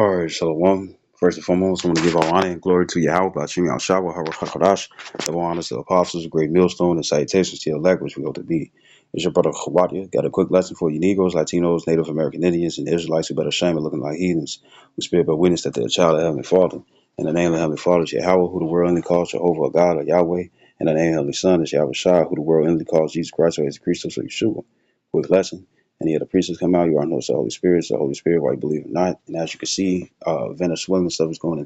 All right, Shalom. First and foremost, I want to give all honor and glory to Yahweh, Bashim Yahshua, HaRakadash, double honors to the apostles, great millstone, and salutations to your elect, which we ought to be. It's your brother Chawatia. Got a quick lesson for you Negroes, Latinos, Native American Indians, and Israelites who better shame at looking like heathens, who spirit but witness that they're a child of Heavenly Father. In the name of the Heavenly Father is Yahweh, who the world only calls Jehovah, or God, or Yahweh. In the name of the Heavenly Son is Yahweh Shai, who the world only calls Jesus Christ, or Jesus Christos, or Yeshua. Quick lesson. Any of the priests come out, you already know it's the Holy Spirit. It's the Holy Spirit, whether you believe it or not. And as you can see, Venezuelan stuff is going in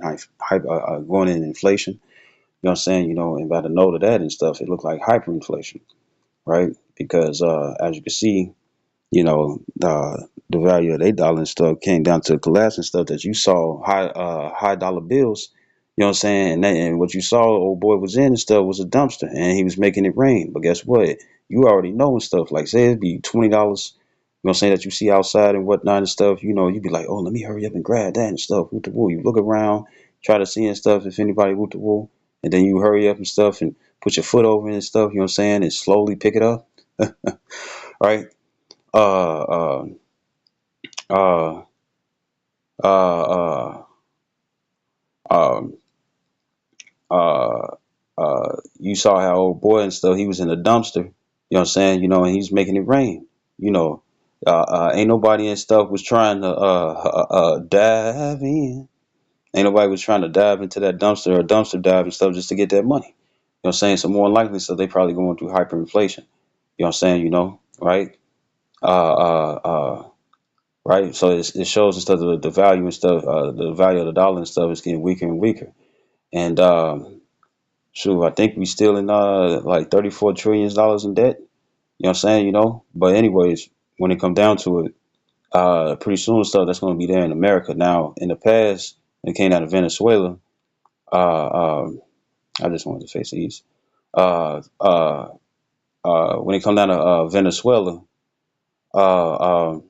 going in inflation. You know what I'm saying? And by the note of that and stuff, it looked like hyperinflation, right? Because as you can see, the value of their dollar and stuff came down to collapse and stuff that you saw high dollar bills. You know what I'm saying? And what you saw, old boy was in and stuff was a dumpster, and he was making it rain. But guess what? You already know and stuff. Like say it'd be $20. You know what I'm saying, that you see outside and whatnot and stuff. You'd be like, oh, let me hurry up and grab that and stuff. Woot the woo. You look around, try to see and stuff if anybody woot the woo, and then you hurry up and stuff and put your foot over it and stuff. You know what I'm saying? And slowly pick it up, right? Uh, uh, uh, uh, um, uh, you saw how old boy and stuff, he was in a dumpster, you know what I'm saying, and he's making it rain, you know. Ain't nobody and stuff was trying to dive in. Ain't nobody was trying to dive into that dumpster or dumpster dive and stuff just to get that money. You know what I'm saying? So more likely, so they probably going through hyperinflation. You know what I'm saying? Right? Uh, right? So it shows and stuff the value and stuff, the value of the dollar and stuff is getting weaker and weaker. And shoot, I think we still in like $34 trillion in debt. You know what I'm saying? But anyways, when it come down to it, pretty soon stuff that's going to be there in America. Now, in the past, when it came out of Venezuela, I just wanted to face the east. When it come down to Venezuela, uh, um,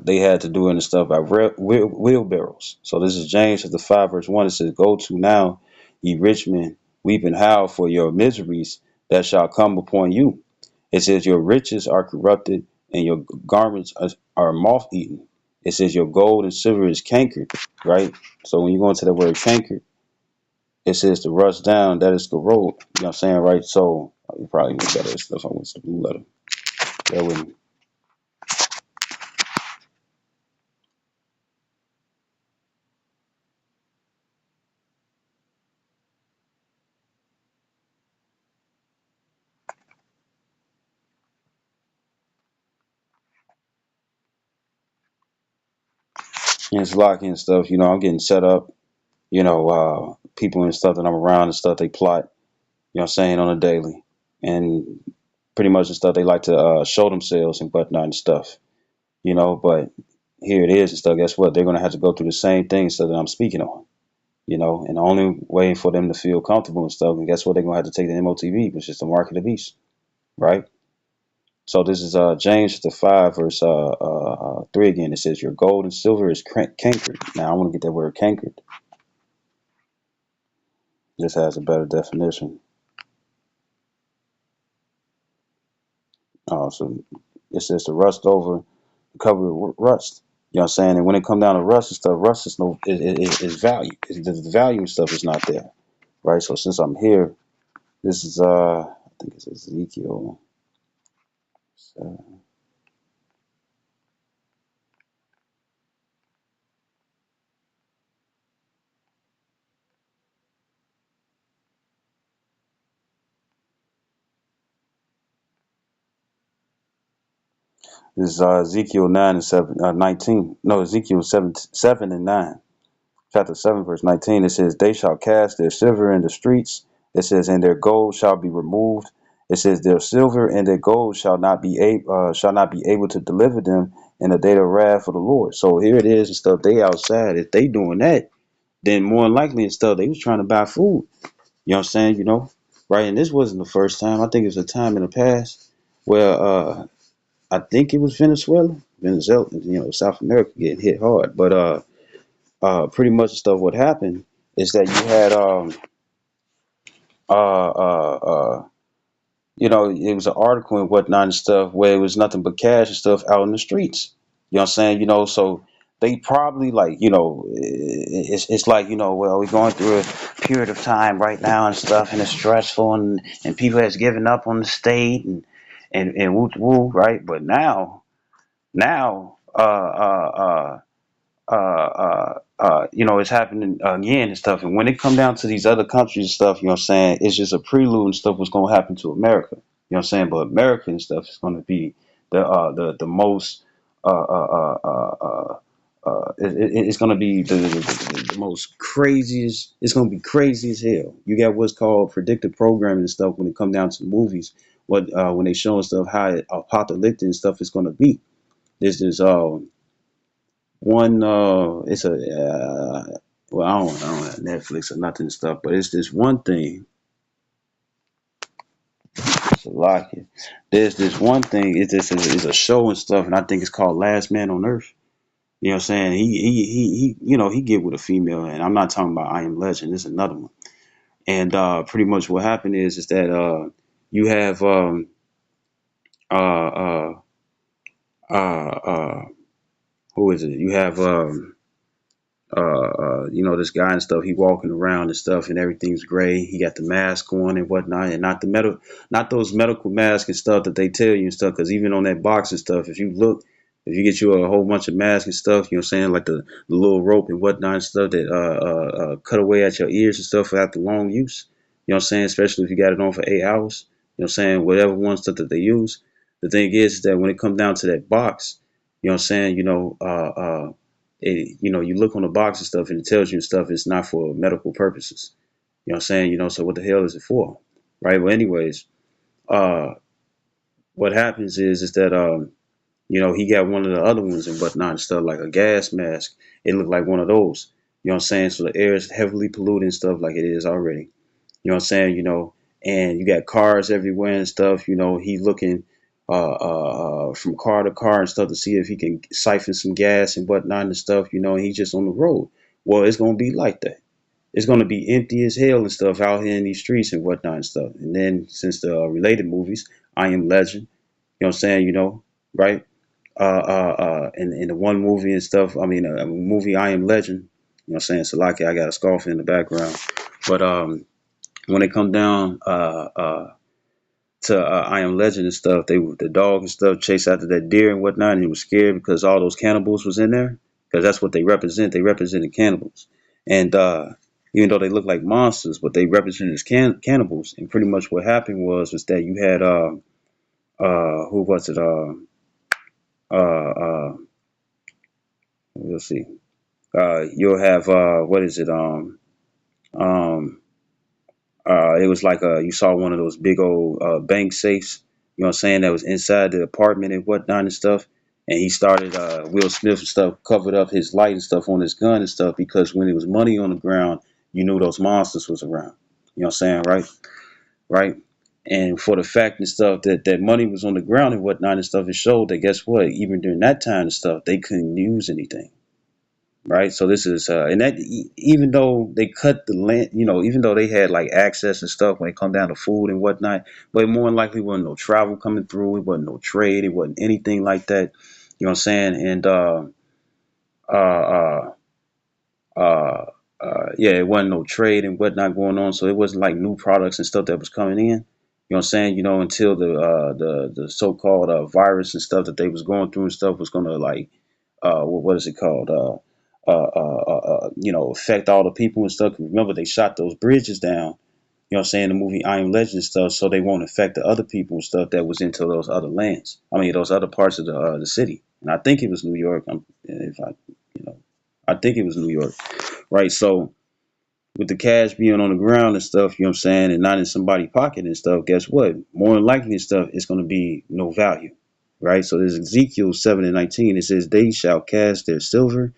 they had to do it and stuff by wheelbarrows. So this is James chapter 5 verse 1. It says, "Go to now, ye rich men, weep and howl for your miseries that shall come upon you." It says, "Your riches are corrupted, and your garments are moth eaten." It says, "Your gold and silver is cankered." Right. So when you go into the word cankered, it says to rust down, that is corrode. You know what I'm saying, right? So you probably look better stuff. I went to the blue letter. Bear with me. And it's locking and stuff. I'm getting set up. People and stuff that I'm around and stuff they plot. You know what I'm saying, on a daily, and pretty much the stuff they like to show themselves and whatnot and stuff. But here it is and stuff. Guess what? They're gonna have to go through the same thing so that I'm speaking on. And the only way for them to feel comfortable and stuff, and guess what? They're gonna have to take the MOTV, which is the mark of the beast, right? So this is James chapter 5 verse 3 again. It says, "Your gold and silver is cankered." Now I want to get that word cankered. This has a better definition. So it says to rust over, cover with rust. You know what I'm saying? And when it come down to rust and stuff, rust is no is value. The value and stuff is not there, right? So since I'm here, this is I think it's Ezekiel. This is Ezekiel 9 and 19. No, Ezekiel 7 and 9. Chapter 7, verse 19. It says, "They shall cast their silver in the streets." It says, "And their gold shall be removed." It says, "Their silver and their gold shall not be able to deliver them in the day of wrath of the Lord." So here it is and stuff. They outside. If they doing that, then more than likely and stuff, they was trying to buy food. You know what I'm saying? Right? And this wasn't the first time. I think it was a time in the past where I think it was Venezuela, South America getting hit hard. But pretty much stuff what happened is that you had uh uh uh it was an article and whatnot and stuff where it was nothing but cash and stuff out in the streets. You know what I'm saying? So they probably like, it's like, well, we're going through a period of time right now and stuff, and it's stressful, and people has given up on the state, and woo woo, right? But now it's happening again and stuff. And when it come down to these other countries and stuff, you know what I'm saying, it's just a prelude and stuff what's gonna happen to America. You know what I'm saying? But America and stuff is gonna be the most it's gonna be the most craziest. It's gonna be crazy as hell. You got what's called predictive programming and stuff when it come down to the movies. What when they showing stuff how apocalyptic and stuff is gonna be. This is one it's a well, I don't have Netflix or nothing and stuff, but it's this one thing. It's a lot here. There's this one thing. It's a show and stuff, and I think it's called Last Man on Earth. You know what I'm saying? He get with a female, and I'm not talking about I Am Legend. This is another one. And pretty much what happened is that you have uh uh uh who is it? You have this guy and stuff. He walking around and stuff, and everything's gray. He got the mask on and whatnot, and not those medical masks and stuff that they tell you and stuff. Because even on that box and stuff, if you look, if you get you a whole bunch of masks and stuff, you know what I'm saying, like the little rope and whatnot and stuff that cut away at your ears and stuff after long use. You know what I'm saying, especially if you got it on for 8 hours. You know what I'm saying, whatever one stuff that they use. The thing is that when it comes down to that box, you know what I'm saying, you look on the box and stuff and it tells you stuff it's not for medical purposes. You know what I'm saying? So what the hell is it for? Right? Well, anyways, uh, what happens is that, he got one of the other ones and whatnot and stuff, like a gas mask. It looked like one of those. You know what I'm saying? So the air is heavily polluted and stuff like it is already. You know what I'm saying? And you got cars everywhere and stuff. He looking from car to car and stuff to see if he can siphon some gas and whatnot and stuff. And he's just on the road. Well, it's gonna be like that. It's gonna be empty as hell and stuff out here in these streets and whatnot and stuff. And then since the related movies, I Am Legend. You know what I'm saying? Right? In the one movie and stuff. I mean, a movie I Am Legend. You know what I'm saying? So like I got a scarf in the background, but when it come down to I Am Legend and stuff, the dog and stuff chased after that deer and whatnot, and he was scared because all those cannibals was in there, because that's what they represent. They represented cannibals, and even though they look like monsters, but they represented as cannibals. And pretty much what happened was that you had who was it uh we'll see you'll have what is it um it was like you saw one of those big old bank safes, you know what I'm saying, that was inside the apartment and whatnot and stuff. And he started Will Smith and stuff covered up his light and stuff on his gun and stuff because when it was money on the ground, you knew those monsters was around. You know what I'm saying, right? Right. And for the fact and stuff that money was on the ground and whatnot and stuff, it showed that guess what? Even during that time and stuff, they couldn't use anything, right? So this is and that even though they cut the land, even though they had like access and stuff when it come down to food and whatnot, but more than likely wasn't no travel coming through. It wasn't no trade. It wasn't anything like that. You know what I'm saying? And uh, uh, uh, yeah, it wasn't no trade and whatnot going on. So it wasn't like new products and stuff that was coming in. You know what I'm saying? Until the so-called virus and stuff that they was going through and stuff was gonna like what is it called? Affect all the people and stuff. Remember, they shot those bridges down. You know what I'm saying? The movie I Am Legend and stuff, so they won't affect the other people and stuff that was into those other lands. I mean, those other parts of the city. And I think it was New York. If I, I think it was New York, right? So with the cash being on the ground and stuff, you know what I'm saying, and not in somebody's pocket and stuff, guess what? More than likely and stuff, it's going to be no value, right? So there's Ezekiel 7:19. It says, "They shall cast their silver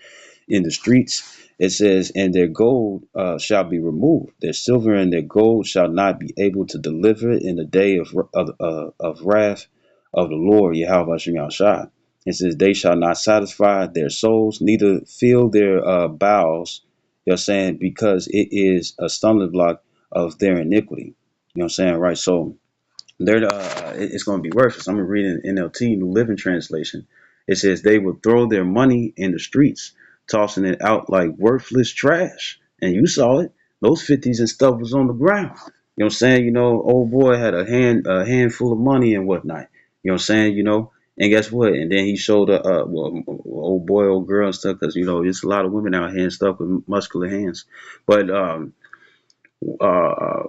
in the streets." It says, "And their gold shall be removed. Their silver and their gold shall not be able to deliver in the day of wrath of the Lord Yahweh Shem Shai." It says, "They shall not satisfy their souls, neither fill their bowels." You know what I'm saying? Because it is a stumbling block of their iniquity. You know what I'm saying? Right. So it's going to be worthless. I'm going to read in NLT, New Living Translation. It says they would throw their money in the streets, tossing it out like worthless trash. And you saw it. Those 50s and stuff was on the ground. You know what I'm saying? You know, old boy had a handful of money and whatnot. You know what I'm saying? You know, and guess what? And then he showed well, old boy, old girl and stuff, because you know there's a lot of women out here and stuff with muscular hands. But uh,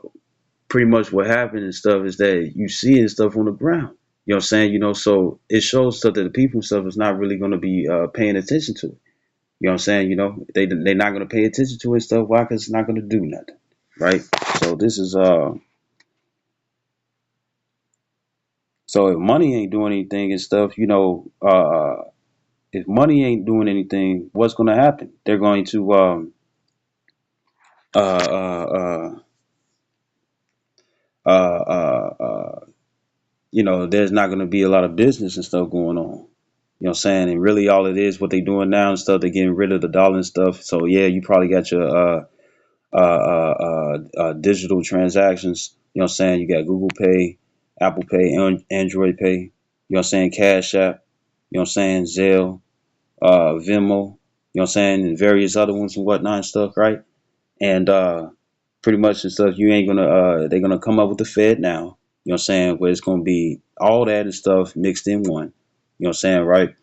pretty much what happened and stuff is that you see and stuff on the ground. You know what I'm saying? You know, so it shows stuff that the people and stuff is not really going to be paying attention to it. You know what I'm saying? You know, they're not going to pay attention to it and stuff. Why? Because it's not going to do nothing, right? So this is so if money ain't doing anything and stuff, you know, if money ain't doing anything, what's going to happen? They're going to uh, uh, uh, uh, you know, there's not going to be a lot of business and stuff going on. You know what I'm saying? And really all it is, what they doing now and stuff, they're getting rid of the dollar and stuff. So yeah, you probably got your digital transactions. You know what I'm saying? You got Google Pay, Apple Pay, Android Pay. You know what I'm saying? Cash App. You know what I'm saying? Zelle, Venmo. You know what I'm saying? And various other ones and whatnot and stuff, right? And pretty much and stuff, you ain't gonna they're gonna come up with the Fed now. You know what I'm saying? Where it's gonna be all that and stuff mixed in one. You know what I'm saying, right?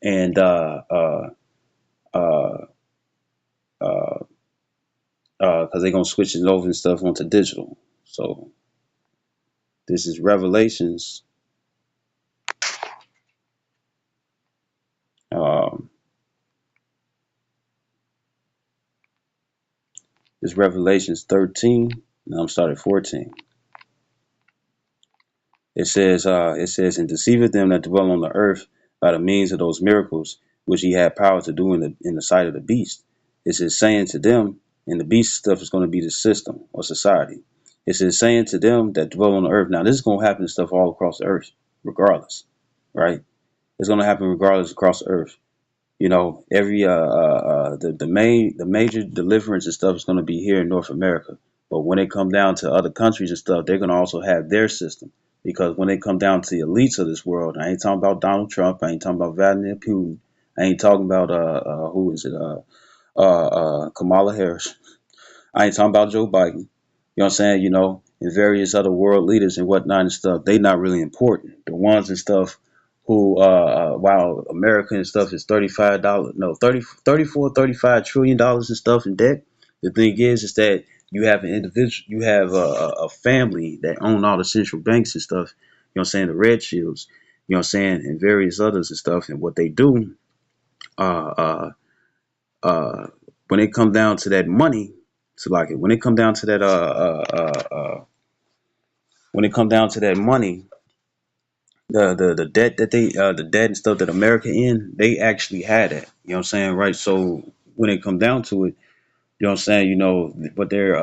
And uh uh because they're gonna switch it over and stuff onto digital. So this is Revelations. Um, this Revelations 13. Now I'm starting 14. It says, and deceiveth them that dwell on the earth by the means of those miracles which he had power to do in the sight of the beast. It says, saying to them, and the beast stuff is going to be the system or society. It says, saying to them that dwell on the earth. Now this is going to happen to stuff all across the earth, regardless, right? It's going to happen regardless across the earth. You know, every the major deliverance and stuff is going to be here in North America. But when it come down to other countries and stuff, they're going to also have their system. Because when they come down to the elites of this world, I ain't talking about Donald Trump, I ain't talking about Vladimir Putin, I ain't talking about who is it Kamala Harris. I ain't talking about Joe Biden. You know what I'm saying? You know, and various other world leaders and whatnot and stuff. They not really important. The ones and stuff who, while America and stuff is $35, no, 35 trillion and stuff in debt. The thing is that you have an individual, you have a family that own all the central banks and stuff. You know what I'm saying? The Red Shields. You know what I'm saying? And various others and stuff. And what they do, uh, uh, uh, when it comes down to that money, so like when it come down to that when it come down to that money, the debt that the debt and stuff that America in, they actually had it. You know what I'm saying, right? So when it come down to it, you know what I'm saying, you know, but they're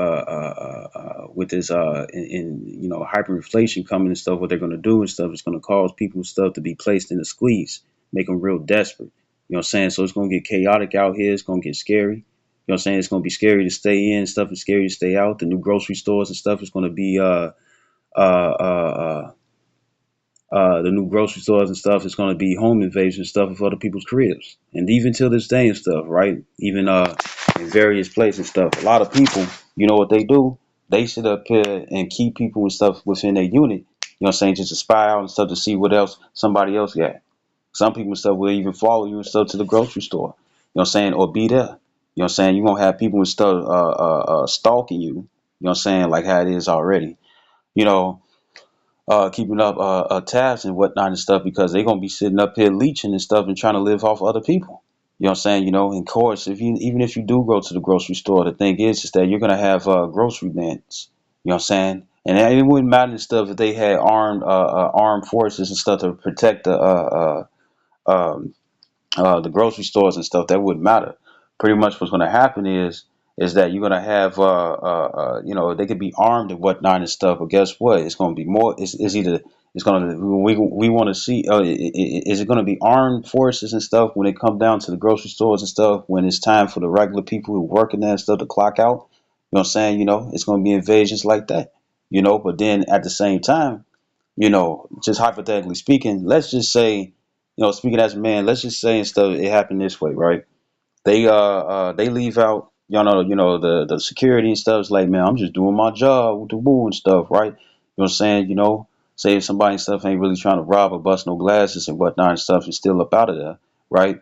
with this you know, hyperinflation coming and stuff, what they're gonna do and stuff is gonna cause people and stuff to be placed in a squeeze, make them real desperate. You know what I'm saying? So it's gonna get chaotic out here. It's gonna get scary. You know what I'm saying? It's gonna be scary to stay in stuff and scary to stay out. The new grocery stores and stuff is gonna be uh uh the new grocery stores and stuff is going to be home invasion stuff of other people's cribs, and even till this day and stuff, right? Even in various places and stuff, a lot of people, you know what they do? They sit up here and keep people and stuff within their unit. You know what I'm saying? Just to spy out and stuff to see what else somebody else got. Some people and stuff will even follow you and stuff to the grocery store. You know what I'm saying? Or be there. You know what I'm saying? You're gonna have people and stuff stalking you. You know what I'm saying? Like how it is already. You know, keeping up tabs and whatnot and stuff, because they're gonna be sitting up here leeching and stuff and trying to live off other people. You know what I'm saying? You know, of course, if you even if you do go to the grocery store, the thing is that you're gonna have grocery bins. You know what I'm saying? And it wouldn't matter and stuff if they had armed forces and stuff to protect the grocery stores and stuff. That wouldn't matter. Pretty much what's going to happen is that you're going to have you know, they could be armed and whatnot and stuff, but guess what? It's going to be more. It's either it's going to we want to see is it going to be armed forces and stuff when it comes down to the grocery stores and stuff, when it's time for the regular people who work in there and stuff to clock out. You know what I'm saying? You know, it's going to be invasions like that. You know, but then at the same time, you know, just hypothetically speaking, let's just say speaking as a man, let's just say and stuff, it happened this way, right? They leave out, the security and stuff. It's like, man, I'm just doing my job with the woo and stuff, right? You know what I'm saying? Say if somebody and stuff ain't really trying to rob or bust no glasses and whatnot and stuff, and still up out of there, right?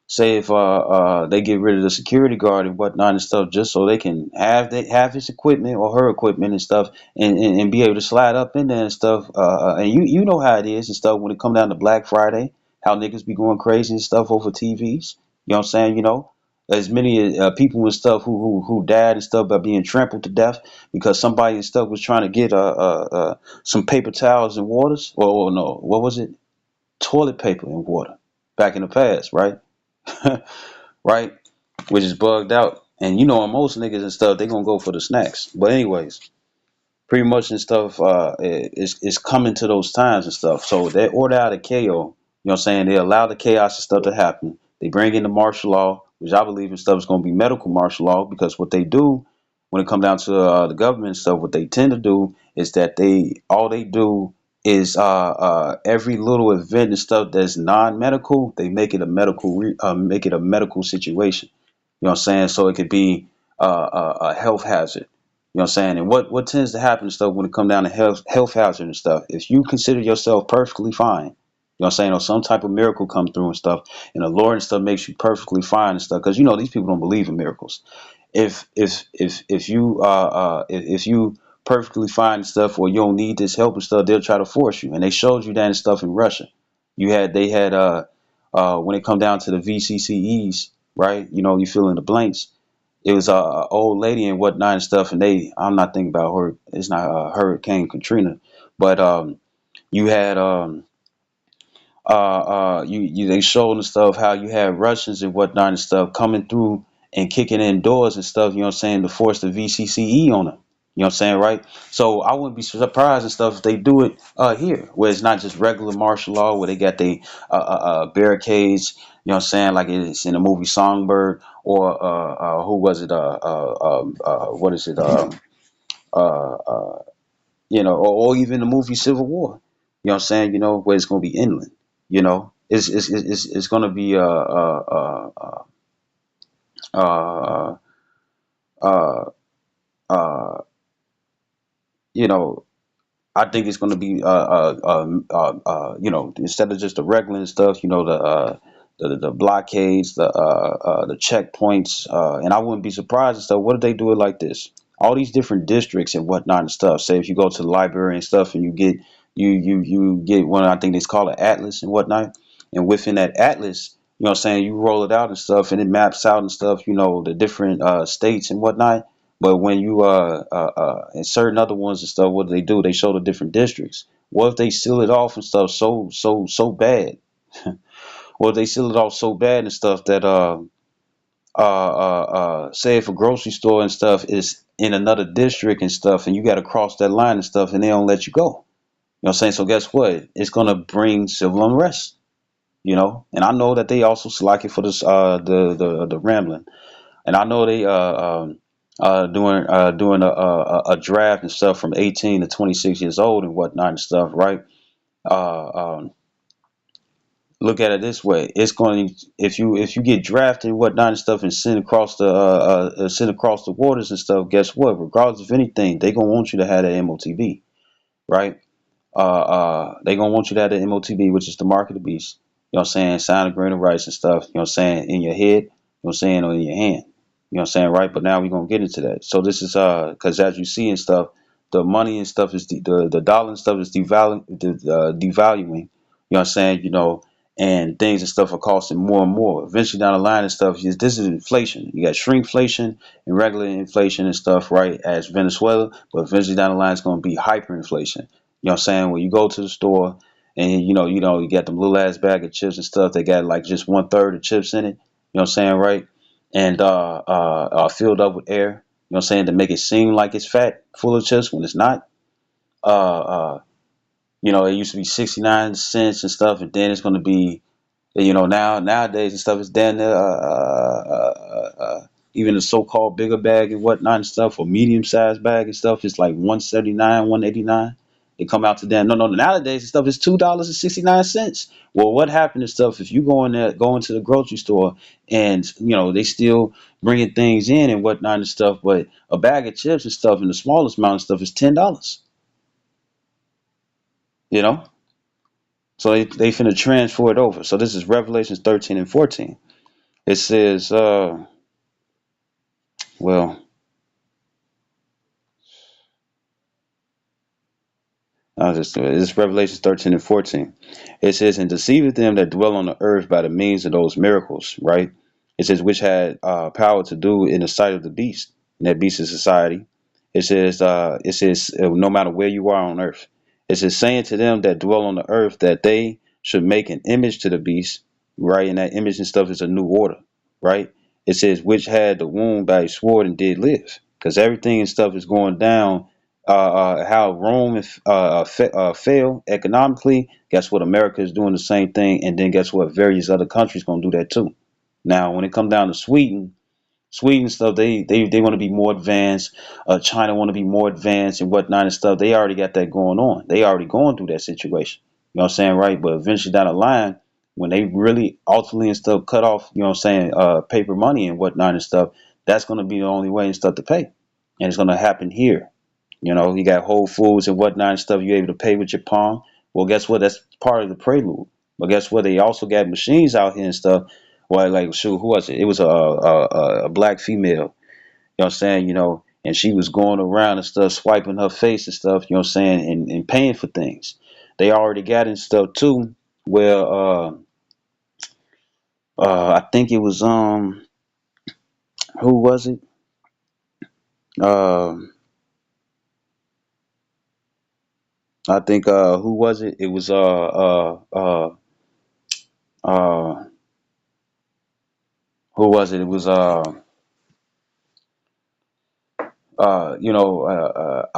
Say if they get rid of the security guard and whatnot and stuff, just so they can have his equipment or her equipment and stuff, and be able to slide up in there and stuff. And you know how it is and stuff when it come down to Black Friday, how niggas be going crazy and stuff over TVs. You know what I'm saying? As many people and stuff who died and stuff by being trampled to death because somebody and stuff was trying to get some paper towels and waters, or no, what was it? Toilet paper and water back in the past, right? Right? Which is bugged out. And most niggas and stuff, they gonna go for the snacks. But anyways, pretty much and stuff, it's coming to those times and stuff. So they order out of KO, what I'm saying? They allow the chaos and stuff to happen. They bring in the martial law, which I believe and stuff is gonna be medical martial law, because what they do when it comes down to the government and stuff, what they tend to do is that they do is every little event and stuff that's non-medical, they make it a make it a medical situation. You know what I'm saying? So it could be a health hazard. You know what I'm saying? And what tends to happen and stuff when it come down to health hazard and stuff, if you consider yourself perfectly fine, you know what I'm saying, or some type of miracle come through and stuff, and the Lord and stuff makes you perfectly fine and stuff, because these people don't believe in miracles. If you perfectly fine and stuff, or you don't need this help and stuff, they'll try to force you. And they showed you that and stuff in Russia. They had when it come down to the VCCEs, right? You fill in the blanks. It was a old lady and whatnot and stuff, and I'm not thinking about her. It's not Hurricane Katrina, but you had they showed and stuff how you had Russians and whatnot and stuff coming through and kicking in doors and stuff, you know what I'm saying, to force the VCCE on them. You know what I'm saying, right? So I wouldn't be surprised and stuff if they do it here, where it's not just regular martial law, where they got the barricades, you know what I'm saying, like it's in the movie Songbird, or who was it? What is it? Uh, or even the movie Civil War. You know what I'm saying? Where it's going to be inland. It's going to be uh, uh, uh, you know I think it's going to be instead of just the regular and stuff, the blockades, the checkpoints, and I wouldn't be surprised and stuff. What if they do it like this? All these different districts and whatnot and stuff. Say if you go to the library and stuff, and you get one, I think they call it atlas and whatnot, and within that atlas, what I'm saying, you roll it out and stuff, and it maps out and stuff, the different states and whatnot. But when you and certain other ones and stuff, what do? They show the different districts. What if they seal it off and stuff so bad? What if they seal it off so bad and stuff that say if a grocery store and stuff is in another district and stuff, and you got to cross that line and stuff, and they don't let you go. You know what I'm saying? So guess what? It's gonna bring civil unrest. And I know that they also select it for this the rambling. And I know they doing a draft and stuff from 18 to 26 years old and whatnot and stuff, right? Uh, um, Look at it this way: it's going, if you get drafted and whatnot and stuff and sent across the waters and stuff. Guess what? Regardless of anything, they gonna want you to have that MOTB, right? They gonna want you to have the MOTB, which is the mark of the beast. You know what I'm saying? Sign of grain of rice and stuff. You know what I'm saying? In your head. You know what I'm saying? Or in your hand. You know what I'm saying? Right. But now we're gonna get into that. So this is because as you see and stuff, the money and stuff is the dollar and stuff is devaluing. You know what I'm saying? And things and stuff are costing more and more. Eventually down the line and stuff, this is inflation. You got shrinkflation and regular inflation and stuff, right? As Venezuela, but eventually down the line it's gonna be hyperinflation. You know what I'm saying? When you go to the store and you got them little ass bag of chips and stuff, they got like just one third of chips in it. You know what I'm saying, right? And filled up with air. You know what I'm saying, to make it seem like it's fat, full of chips when it's not. Uh, uh, it used to be 69 cents and stuff, and then it's going to be, nowadays and stuff, it's down there. Even the so-called bigger bag and whatnot and stuff, or medium-sized bag and stuff, it's like 179, 189. It come out to them. No, no. Nowadays, the stuff is $2.69. Well, what happened to stuff if you go into the grocery store and they still bringing things in and whatnot and stuff, but a bag of chips and stuff and the smallest amount of stuff is $10. You know, so they finna transfer it over. So this is Revelations 13 and 14. It says, well. It's Revelation 13 and 14. It says, and deceiveth them that dwell on the earth by the means of those miracles, right? It says, which had power to do in the sight of the beast, and that beast is society. It says, no matter where you are on earth. It says, saying to them that dwell on the earth that they should make an image to the beast, right? And that image and stuff is a new order, right? It says, which had the wound by a sword and did live. Because everything and stuff is going down how Rome failed economically. Guess what? America is doing the same thing, and then guess what? Various other countries gonna do that too. Now, when it comes down to Sweden stuff, they want to be more advanced. China want to be more advanced and whatnot and stuff. They already got that going on. They already going through that situation. You know what I'm saying, right? But eventually down the line, when they really ultimately and stuff cut off, you know what I'm saying, paper money and whatnot and stuff, that's gonna be the only way and stuff to pay, and it's gonna happen here. You got Whole Foods and whatnot and stuff. You're able to pay with your palm. Well, guess what? That's part of the prelude. But guess what? They also got machines out here and stuff. Well, like, shoot, who was it? It was a black female. You know what I'm saying? And she was going around and stuff, swiping her face and stuff. You know what I'm saying? And paying for things. They already got in stuff too. Where I think it was who was it? Um, I think who was it? It was uh who was it? It was I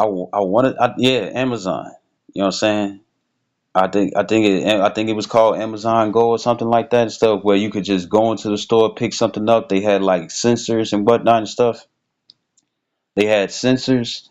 wanted yeah, Amazon. You know what I'm saying? I think it was called Amazon Go or something like that and stuff where you could just go into the store, pick something up. They had like sensors and whatnot and stuff. They had sensors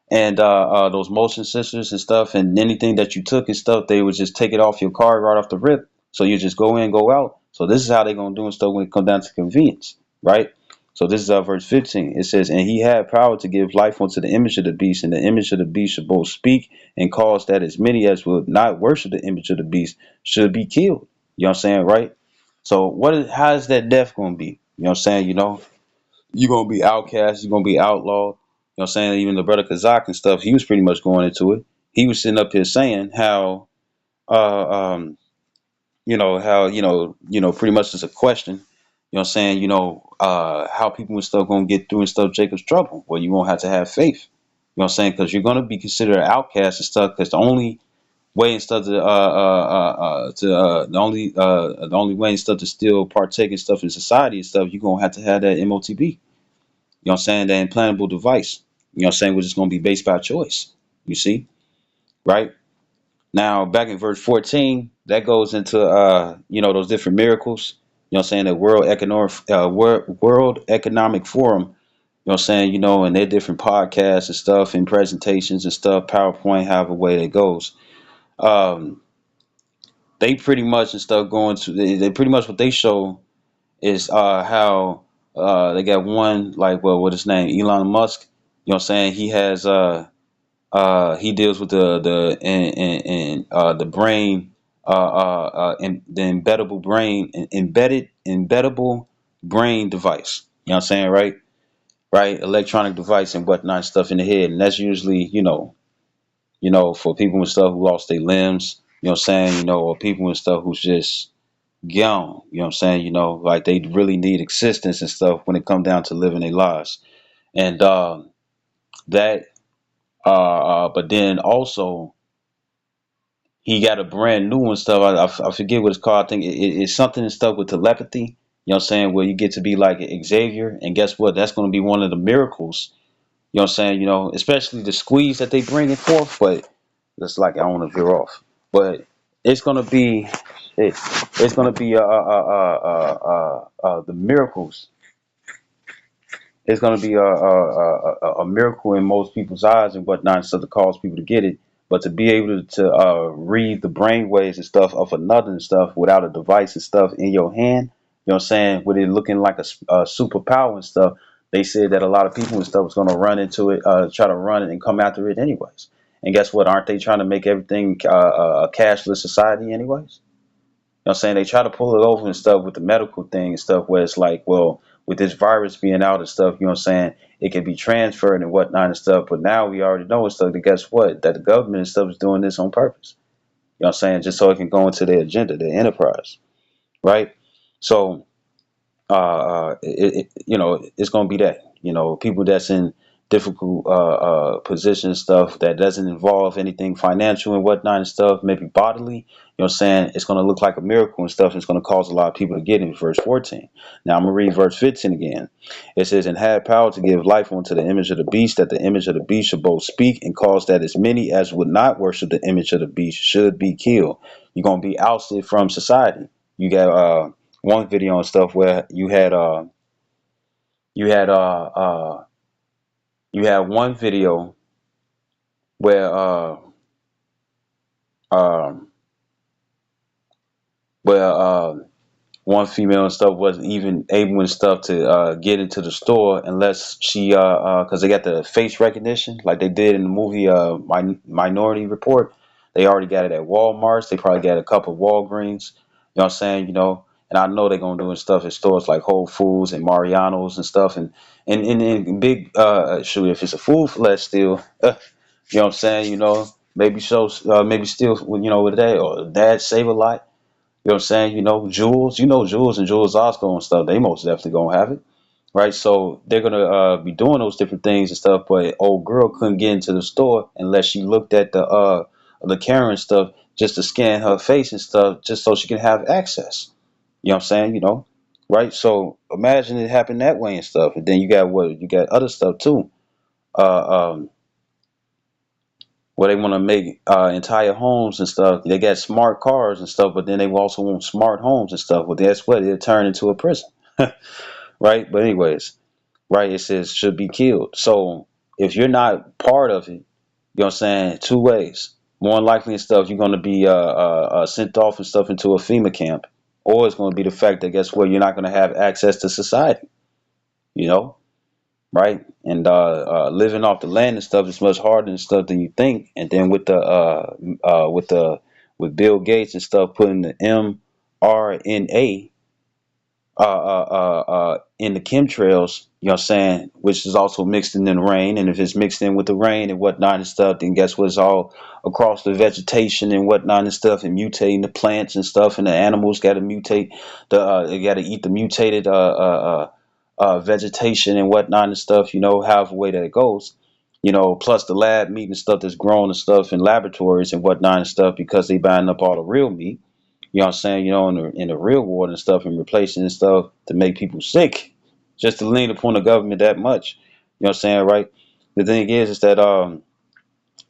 and those motion sensors and stuff, and anything that you took and stuff, they would just take it off your card right off the rip. So you just go in, go out. So this is how they're gonna do and stuff when it comes down to convenience, right? So this is verse 15. It says, and he had power to give life unto the image of the beast, and the image of the beast should both speak and cause that as many as would not worship the image of the beast should be killed. You know what I'm saying, right? So how is that death gonna be? You know what I'm saying? You're gonna be outcast, you're gonna be outlawed. You know what I'm saying? Even the brother Kazak and stuff, he was pretty much going into it. He was sitting up here saying how um pretty much it's a question, you know what I'm saying, how people and stuff gonna get through and stuff Jacob's trouble. Well, you won't have to have faith. You know what I'm saying? Because you're gonna be considered an outcast and stuff, because the only way and stuff the only way and stuff to still partake in stuff in society and stuff, you're gonna have to have that MOTB. You know what I'm saying? That implantable device. You know what I'm saying? Which is going to be based by choice. You see? Right? Now, back in verse 14, that goes into, those different miracles. You know what I'm saying? The World Economic Forum, you know what I'm saying? And their different podcasts and stuff and presentations and stuff, PowerPoint, however way it goes. Um, they pretty much and stuff they pretty much what they show is how they got one, like, well, what his name, Elon Musk. You know what I'm saying? He has he deals with the brain, and the embeddable brain device. You know what I'm saying, right? Right, electronic device and whatnot stuff in the head, and that's usually for people and stuff who lost their limbs. You know what I'm saying? Or people and stuff who's just young. You know what I'm saying? Like they really need assistance and stuff when it come down to living their lives, and that. But then also he got a brand new one stuff. I forget what it's called. I think it's something and stuff with telepathy. You know what I'm saying? Where you get to be like Xavier, and guess what? That's going to be one of the miracles. You know what I'm saying? Especially the squeeze that they bring it forth. But it's like I don't want to veer off. But it's going to be it's going to be the miracles. It's going to be a miracle in most people's eyes and whatnot, so to cause people to get it. But to be able to read the brain waves and stuff of another and stuff without a device and stuff in your hand, you know what I'm saying, with it looking like a superpower and stuff, they said that a lot of people and stuff was going to run into it, try to run it and come after it anyways. And guess what? Aren't they trying to make everything a cashless society anyways? You know what I'm saying? They try to pull it over and stuff with the medical thing and stuff where it's like, well, with this virus being out and stuff, you know what I'm saying? It can be transferred and whatnot and stuff. But now we already know and stuff that guess what? That the government and stuff is doing this on purpose. You know what I'm saying? Just so it can go into their agenda, their enterprise. Right? So it's going to be that, people that's in difficult positions, stuff that doesn't involve anything financial and whatnot and stuff, maybe bodily, what I'm saying, it's going to look like a miracle and stuff, and it's going to cause a lot of people to get in verse 14. Now I'm going to read verse 15 again. It says, and had power to give life unto the image of the beast, that the image of the beast should both speak and cause that as many as would not worship the image of the beast should be killed. You're going to be ousted from society. You got one video and stuff where you had you had one video where um where one female and stuff wasn't even able and stuff to get into the store unless she because they got the face recognition like they did in the movie Minority Report. They already got it at Walmart's. They probably got a couple of Walgreens. You know what I'm saying? And I know they're gonna do stuff at stores like Whole Foods and Mariano's and stuff, and big shoot, if it's a food flesh still, you know what I'm saying? Maybe show maybe still with that or dad save a lot. You know what I'm saying? Jules, Jules and Jules Osco and stuff, they most definitely gonna have it. Right. So they're gonna be doing those different things and stuff, but old girl couldn't get into the store unless she looked at the Karen stuff just to scan her face and stuff, just so she can have access. You know what I'm saying? Right? So imagine it happened that way and stuff. And then you got what? You got other stuff too. Um, where they want to make entire homes and stuff. They got smart cars and stuff, but then they also want smart homes and stuff. Well, that's what it'll turn into a prison, right? But anyways, right? It says should be killed. So if you're not part of it, you know what I'm saying? Two ways. More than likely and stuff, you're going to be sent off and stuff into a FEMA camp, or it's going to be the fact that guess what? You're not going to have access to society. You know, right? And living off the land and stuff is much harder and stuff than you think. And then with with Bill Gates and stuff putting the mRNA in the chemtrails, you know what I'm saying, which is also mixed in the rain. And if it's mixed in with the rain and whatnot and stuff, then guess what? It's all across the vegetation and whatnot and stuff, and mutating the plants and stuff, and the animals got to mutate they got to eat the mutated vegetation and whatnot and stuff. However way that it goes. Plus the lab meat and stuff that's grown and stuff in laboratories and whatnot and stuff because they buying up all the real meat. You know what I'm saying? In the real world and stuff, and replacing and stuff to make people sick, just to lean upon the government that much. You know what I'm saying, right? The thing is that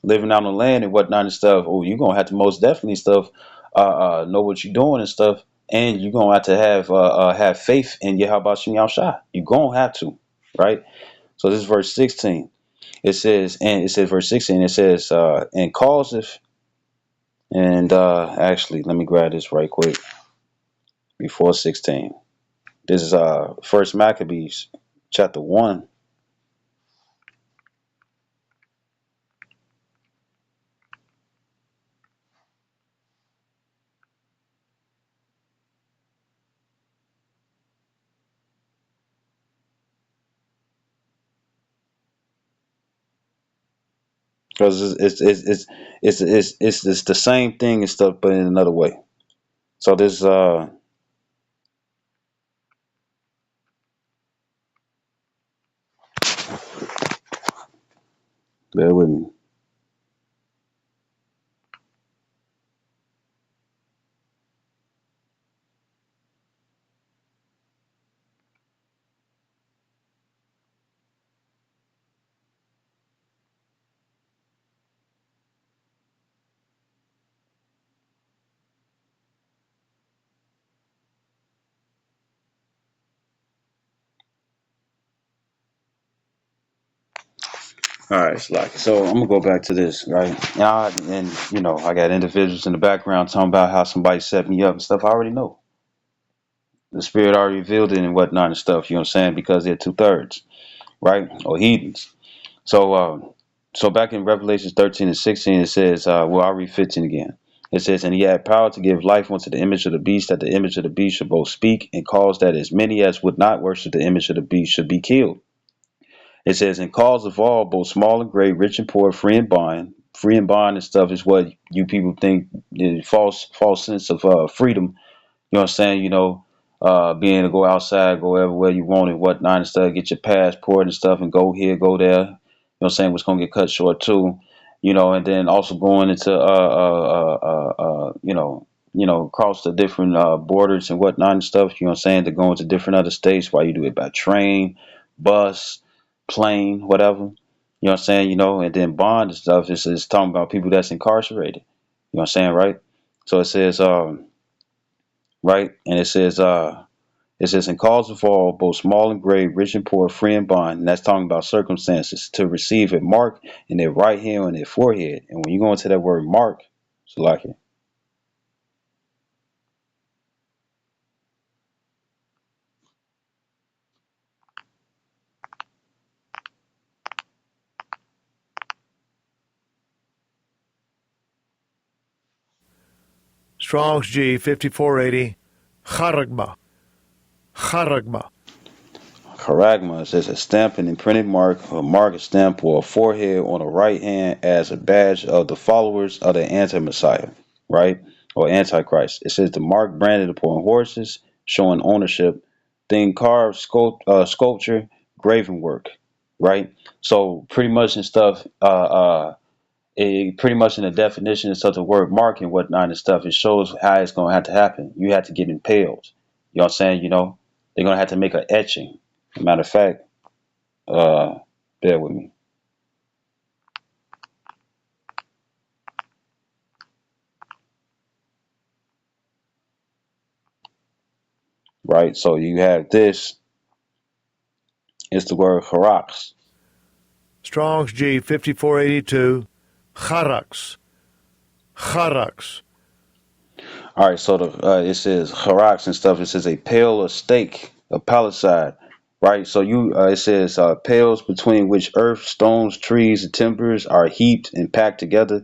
living out on the land and whatnot and stuff. Oh, you're gonna have to most definitely stuff know what you're doing and stuff, and you're gonna have to have faith in Yahweh Shem Shah. You're gonna have to, right? So this is verse 16. It says verse 16. It says and causeth and actually let me grab this right quick before 16. This is First Maccabees chapter 1. Because it's the same thing and stuff, but in another way. So this bear with me. All right, Slack. So I'm gonna go back to this, right? And you know, I got individuals in the background talking about how somebody set me up and stuff. I already know. The spirit already revealed it and whatnot and stuff. You know what I'm saying? Because they're 2/3, right? Or heathens. So, so back in Revelations 13 and 16, it says, well, I'll read 15 again. It says, and he had power to give life unto the image of the beast, that the image of the beast should both speak and cause that as many as would not worship the image of the beast should be killed. It says, and cause of all, both small and great, rich and poor, free and bond. Free and bond and stuff is what you people think the false sense of freedom. You know what I'm saying? You know, being able to go outside, go everywhere you want and whatnot and stuff, get your passport and stuff and go here, go there. You know what I'm saying? What's going to get cut short too. You know, and then also going into, across the different borders and whatnot and stuff. You know what I'm saying? To go into different other states while you do it by train, bus, plane, whatever. You know what I'm saying? You know, and then bond and stuff is talking about people that's incarcerated. You know what I'm saying? Right? So it says, right? And it says, and cause of all, both small and great, rich and poor, free and bond. And that's talking about circumstances to receive a mark in their right hand and their forehead. And when you go into that word mark, it's like it, Strong's G 5480. Charagma. Charagma. charagma. It says a stamp and imprinted mark, a mark, a stamp, or a forehead on the right hand as a badge of the followers of the anti-Messiah, right? Or Antichrist. It says the mark branded upon horses, showing ownership, thing carved, sculpture, graven work, right? So pretty much and stuff, pretty much in the definition of such a word mark and whatnot and stuff, it shows how it's going to have to happen. You have to get impaled. You know what I'm saying? You know, they're going to have to make an etching. As a matter of fact, uh, bear with me, right? So you have this, it's the word harax. Strong's G 5482. Charax. Charax. All right, so it says harax and stuff. It says a pail or stake, a palisade, right? So it says pails between which earth, stones, trees, and timbers are heaped and packed together,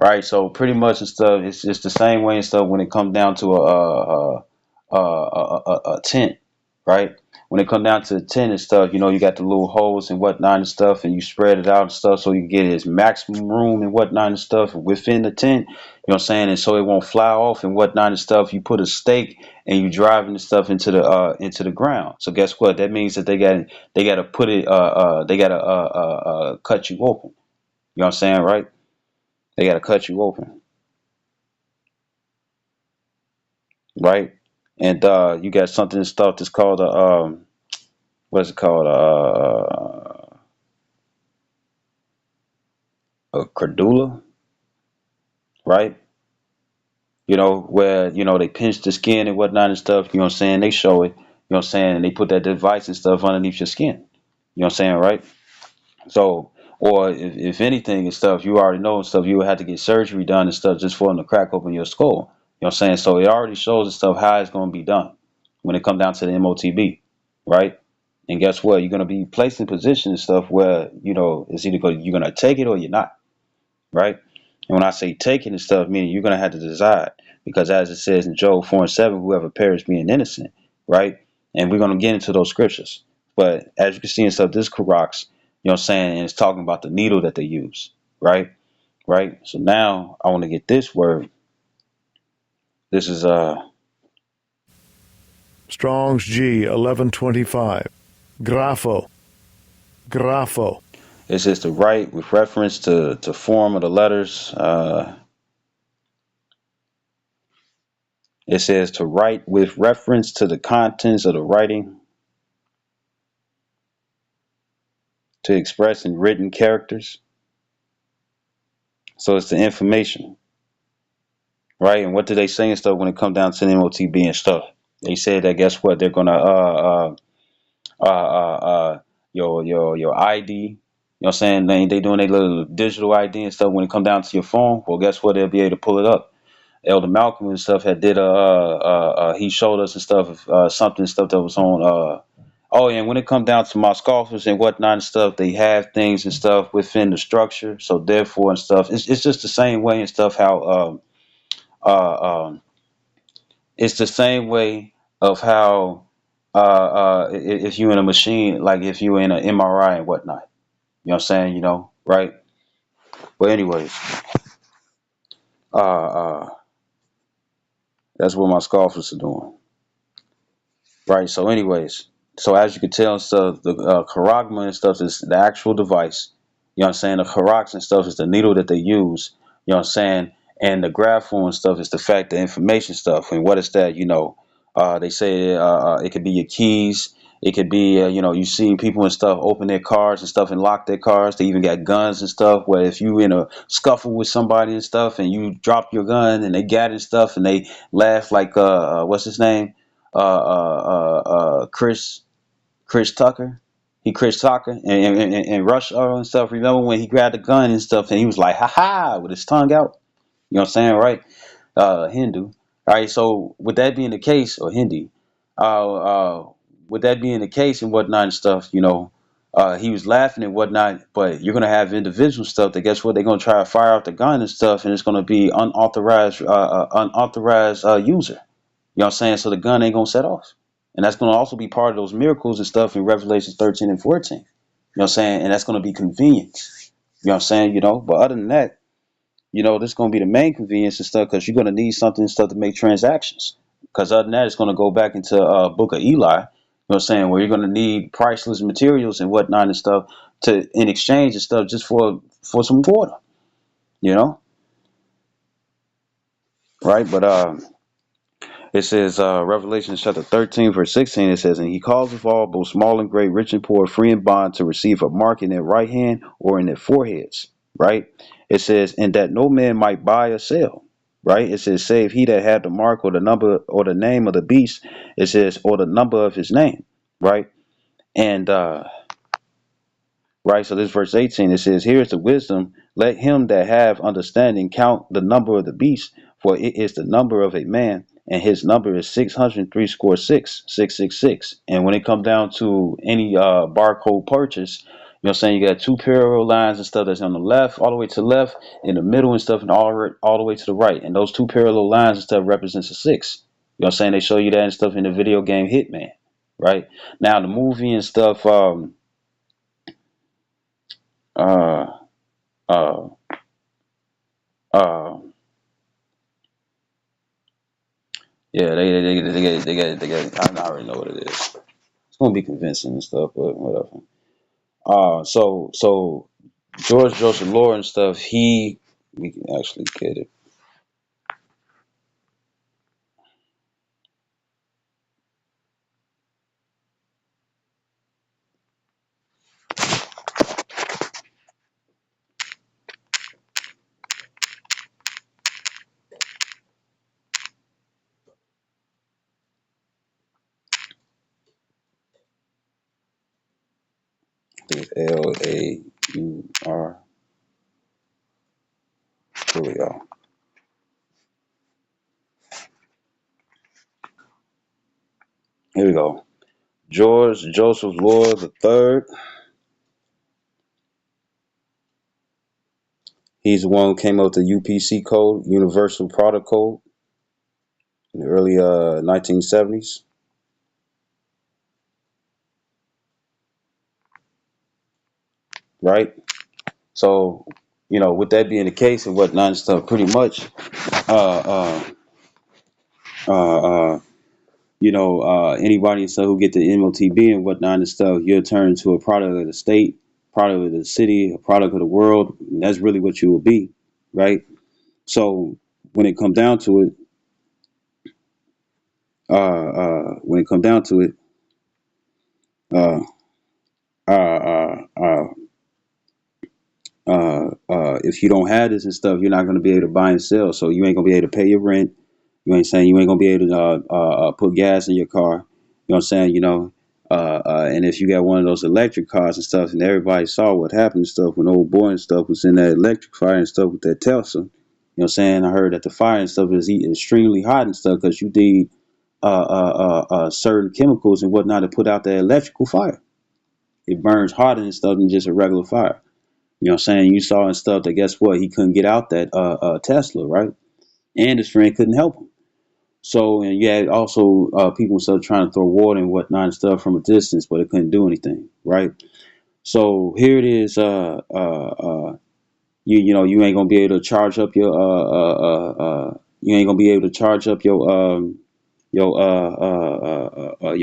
right? So pretty much and stuff, it's the same way and stuff when it comes down to a tent, right? When it comes down to the tent and stuff, you know, you got the little holes and whatnot and stuff, and you spread it out and stuff so you can get its maximum room and whatnot and stuff within the tent. You know what I'm saying? And so it won't fly off and whatnot and stuff. You put a stake and you driving the stuff into the ground. So guess what? That means that they got to put it they got to cut you open. You know what I'm saying, right? They got to cut you open, right? And you got something and stuff that's called what's it called a credula, right? You know, where, you know, they pinch the skin and whatnot and stuff, you know what I'm saying? They show it, you know what I'm saying? And they put that device and stuff underneath your skin. You know what I'm saying, right? So, or if anything and stuff, you already know and stuff, you would have to get surgery done and stuff just for them to crack open your skull. You know what I'm saying? So it already shows and stuff how it's going to be done when it comes down to the MOTB, right? And guess what? You're going to be placed in position and stuff where, you know, it's either you're going to take it or you're not, right? And when I say taking and stuff, meaning you're going to have to decide. Because as it says in Job 4 and 7, whoever perished being innocent, right? And we're going to get into those scriptures. But as you can see and stuff, this Koroks, you know what I'm saying, and it's talking about the needle that they use, right? Right? So now I want to get this word. This is Strong's G 1125. Grapho. Grapho. it says to write with reference to form of the letters. It says to write with reference to the contents of the writing, to express in written characters. So it's the information, right? And what do they say and stuff when it comes down to the MOTB and stuff? They said that guess what? They're gonna your ID, You know what I'm saying? They doing their little digital ID and stuff when it come down to your phone. Well, guess what? They'll be able to pull it up. Elder Malcolm and stuff had did he showed us and stuff something stuff that was on oh yeah, and when it come down to my scoffers and whatnot and stuff, they have things and stuff within the structure. So therefore and stuff, it's just the same way and stuff how it's the same way of how if you in a machine, like if you in an MRI and whatnot. You know what I'm saying? You know, right? But anyways, uh, uh, that's what my scoffers are doing, right? So anyways, so as you can tell and stuff, the charagma and stuff is the actual device. You know what I'm saying? The charax and stuff is the needle that they use. You know what I'm saying? And the graphone and stuff is the fact, the information stuff. And what is that? You know, they say it could be your keys. It could be, you know, you see people and stuff open their cars and stuff and lock their cars. They even got guns and stuff. Where if you in a scuffle with somebody and stuff, and you drop your gun and they got and stuff, and they laugh like, what's his name? Chris Tucker. He Chris Tucker and Rush Hour and stuff. Remember when he grabbed the gun and stuff and he was like, ha ha, with his tongue out? You know what I'm saying, right? Hindu. All right, so with that being the case, or Hindi, uh, uh, with that being the case and whatnot and stuff, you know, he was laughing and whatnot, but you're gonna have individual stuff that guess what? They're gonna try to fire out the gun and stuff, and it's gonna be unauthorized user. You know what I'm saying? So the gun ain't gonna set off. And that's gonna also be part of those miracles and stuff in Revelation 13 and 14. You know what I'm saying? And that's gonna be convenience. You know what I'm saying? You know, but other than that, you know, this is gonna be the main convenience and stuff because you're gonna need something and stuff to make transactions. Because other than that, it's gonna go back into Book of Eli. You know what I'm saying? Where you're gonna need priceless materials and whatnot and stuff to in exchange and stuff just for some water. You know, right? But it says, Revelation chapter 13, verse 16, it says, and he causeth all, both small and great, rich and poor, free and bond, to receive a mark in their right hand or in their foreheads. Right? It says, and that no man might buy or sell. Right? It says, save he that had the mark or the number or the name of the beast. It says, or the number of his name. Right? And right, so this verse 18, it says, here is the wisdom. Let him that have understanding count the number of the beast, for it is the number of a man, and his number is 603 score 666. And when it comes down to any barcode purchase, you know what I'm saying, you got two parallel lines and stuff that's on the left, all the way to the left, in the middle and stuff, and all the way to the right. And those two parallel lines and stuff represents a six. You know what I'm saying? They show you that and stuff in the video game Hitman, right? Now the movie and stuff, uh uh uh yeah, they got I already know what it is. It's gonna be convincing and stuff, but whatever. So George Joseph Lore and stuff, we can actually get it. It's Laur. Here we go. Here we go. George Joseph Lore the third. He's the one who came up with the UPC code, Universal Product Code, in the early 1970s. Right? So, you know, with that being the case and whatnot and stuff, pretty much, uh, uh, uh, anybody and stuff who get the MOTB and whatnot and stuff, you'll turn into a product of the state, product of the city, a product of the world. And that's really what you will be, right? So when it comes down to it, when it comes down to it, uh, uh, uh, uh, if you don't have this and stuff, you're not going to be able to buy and sell. So you ain't going to be able to pay your rent. You ain't saying you ain't going to be able to put gas in your car. You know what I'm saying? You know, And if you got one of those electric cars and stuff, and everybody saw what happened and stuff when old boy and stuff was in that electric fire and stuff with that Tesla, you know what I'm saying? I heard that the fire and stuff is extremely hot and stuff because you need certain chemicals and whatnot to put out that electrical fire. It burns hotter and stuff than just a regular fire. You know what I'm saying? You saw and stuff that guess what? He couldn't get out that Tesla, right? And his friend couldn't help him. So, and you had also people and stuff trying to throw water and whatnot and stuff from a distance, but it couldn't do anything, right? So here it is. You know you ain't gonna be able to charge up your you ain't gonna be able to charge up your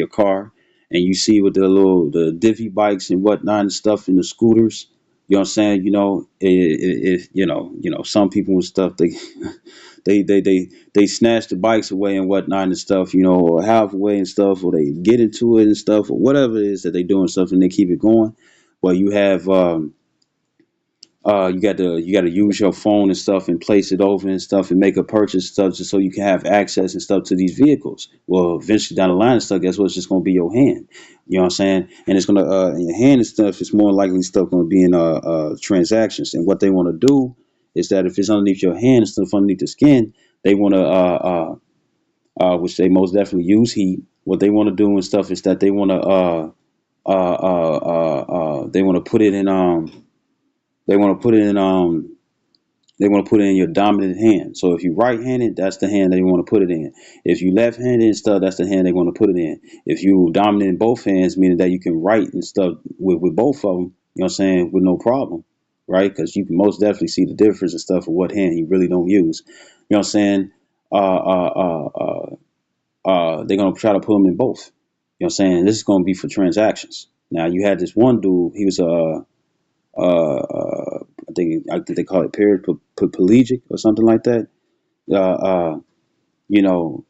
car, and you see with the divvy bikes and whatnot and stuff and the scooters. You know what I'm saying? You know, some people and stuff they snatch the bikes away and whatnot and stuff, you know, or half away and stuff, or they get into it and stuff, or whatever it is that they do and stuff, and they keep it going. But you have you got to use your phone and stuff and place it over and stuff and make a purchase stuff just so you can have access and stuff to these vehicles. Well, eventually down the line and stuff, guess what? It's just gonna be your hand. You know what I'm saying? And it's gonna in your hand and stuff. It's more likely stuff gonna be in transactions. And what they want to do is that if it's underneath your hand and stuff underneath the skin, they want to which they most definitely use heat. What they want to do and stuff is that they want to put it in they want to put it in they want to put it in your dominant hand. So if you right-handed, that's the hand they want to put it in. If you left-handed and stuff, that's the hand they want to put it in. If you dominant in both hands, meaning that you can write and stuff with both of them, you know what I'm saying, with no problem, right? Because you can most definitely see the difference and stuff of what hand you really don't use. You know what I'm saying? They're gonna try to put them in both. You know what I'm saying? This is gonna be for transactions. Now you had this one dude. He was I think they call it paraplegic or something like that. Uh, uh, you know,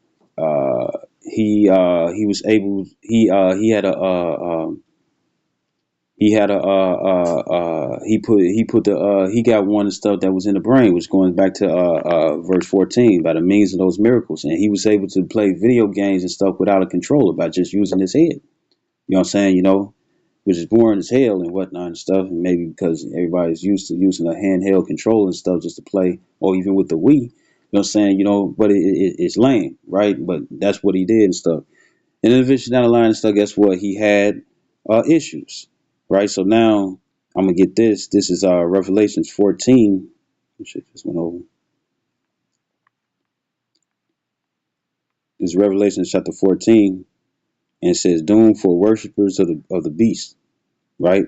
he was able he had a he put the he got one of the stuff that was in the brain, which going back to verse 14 by the means of those miracles, and he was able to play video games and stuff without a controller by just using his head. You know what I'm saying? You know, which is boring as hell and whatnot and stuff. And maybe because everybody's used to using a handheld controller and stuff just to play, or even with the Wii. You know what I'm saying? You know, but it's lame, right? But that's what he did and stuff. And then eventually down the line and stuff, guess what? He had issues, right? So now I'm gonna get this. This is Revelations 14. Shit just went over. This is Revelation chapter 14, and it says, "Doom for worshippers of the beast." Right?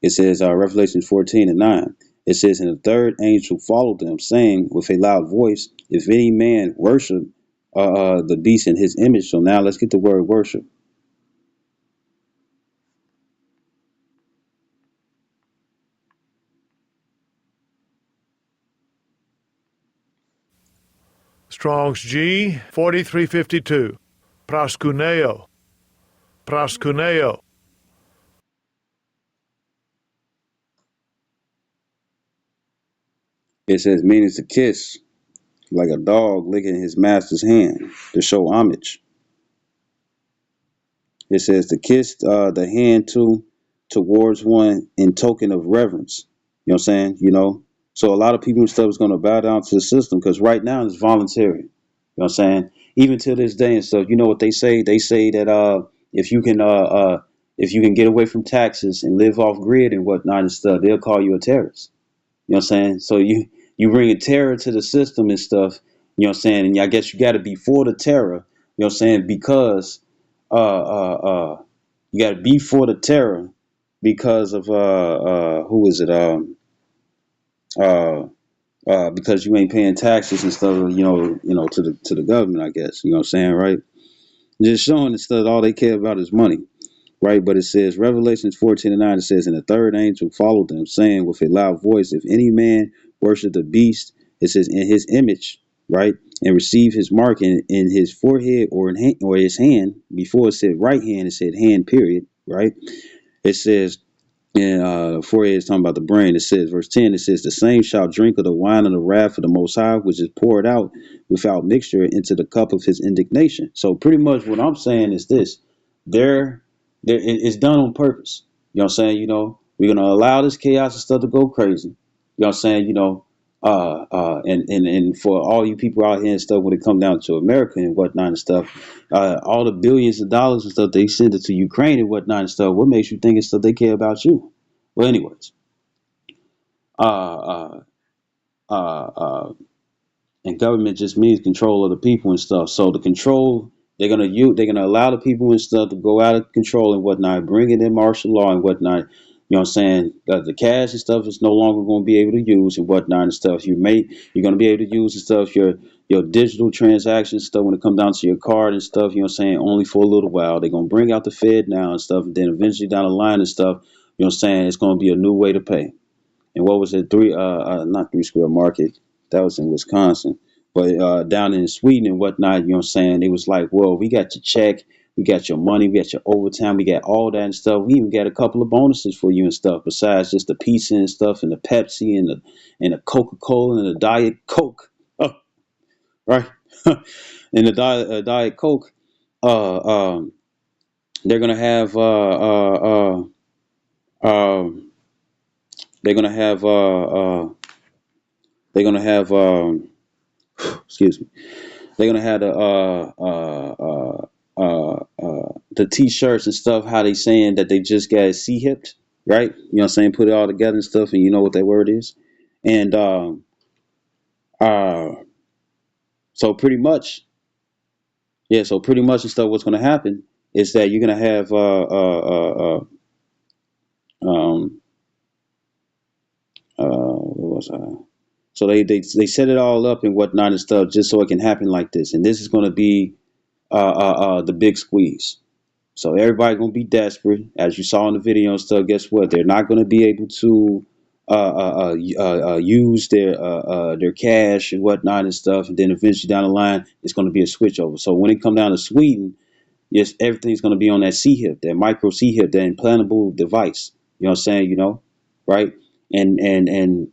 It says, Revelation 14 and 9. It says, "And the third angel followed them, saying with a loud voice, if any man worship the beast in his image." So now let's get the word worship. Strong's G 4352. Proskuneo. Proskuneo. It says, meaning to kiss, like a dog licking his master's hand, to show homage. It says to kiss the hand towards one in token of reverence. You know what I'm saying? You know, so a lot of people and stuff is going to bow down to the system because right now it's voluntary. You know what I'm saying? Even to this day and stuff, you know what they say? They say that if you can if you can get away from taxes and live off grid and whatnot and stuff, they'll call you a terrorist. You know what I'm saying? So you bring a terror to the system and stuff. You know what I'm saying? And I guess you got to be for the terror. You know what I'm saying? Because you got to be for the terror because of who is it? Uh, because you ain't paying taxes and stuff. To the government. I guess you know what I'm saying, right? Just showing and stuff. All they care about is money. Right, but it says Revelations 14 and 9, it says, "And the third angel followed them, saying with a loud voice, if any man worship the beast," it says, "in his image," right, "and receive his mark in his forehead or in hand, or his hand," before it said right hand, it said hand, period, right? It says, and forehead is talking about the brain. It says, verse 10, it says, "The same shall drink of the wine of the wrath of the Most High, which is poured out without mixture into the cup of his indignation." So pretty much what I'm saying is this. There It's done on purpose. You know what I'm saying? We're gonna allow this chaos and stuff to go crazy. You know what I'm saying? And for all you people out here and stuff, when it comes down to America and whatnot and stuff, all the billions of dollars and stuff they send it to Ukraine and whatnot and stuff. What makes you think it's stuff they care about you? Well, anyways, uh, uh, uh, and government just means control of the people and stuff. So the control they're gonna allow the people and stuff to go out of control and whatnot, bringing in martial law and whatnot. You know what I'm saying? The cash and stuff is no longer going to be able to use and whatnot and stuff. You're going to be able to use and stuff your digital transactions stuff when it comes down to your card and stuff. You know what I'm saying? Only for a little while. They're going to bring out the Fed now and stuff, and then eventually down the line and stuff. You know what I'm saying? It's going to be a new way to pay. And what was it? Not Three Square Market. That was in Wisconsin. But down in Sweden and whatnot, you know what I'm saying? It was like, well, we got your check, we got your money, we got your overtime, we got all that and stuff. We even got a couple of bonuses for you and stuff, besides just the pizza and stuff, and the Pepsi and the Coca-Cola and the Diet Coke. Oh, right. And the Diet Coke. Uh, um, they're gonna have um, they're gonna have they're gonna have excuse me. They're gonna have the t-shirts and stuff. How they saying that they just got hipped, right? You know what I'm saying? Put it all together and stuff, and you know what that word is. And uh, so pretty much, yeah. So pretty much and stuff. What's gonna happen is that you're gonna have um what was I? So they set it all up and whatnot and stuff just so it can happen like this. And this is gonna be the big squeeze. So everybody gonna be desperate, as you saw in the video and stuff. Guess what? They're not gonna be able to use their cash and whatnot and stuff. And then eventually down the line, it's gonna be a switch over. So when it come down to Sweden, yes, everything's going to be on that C hip, that micro C hip, that implantable device. You know what I'm saying? Right? And it's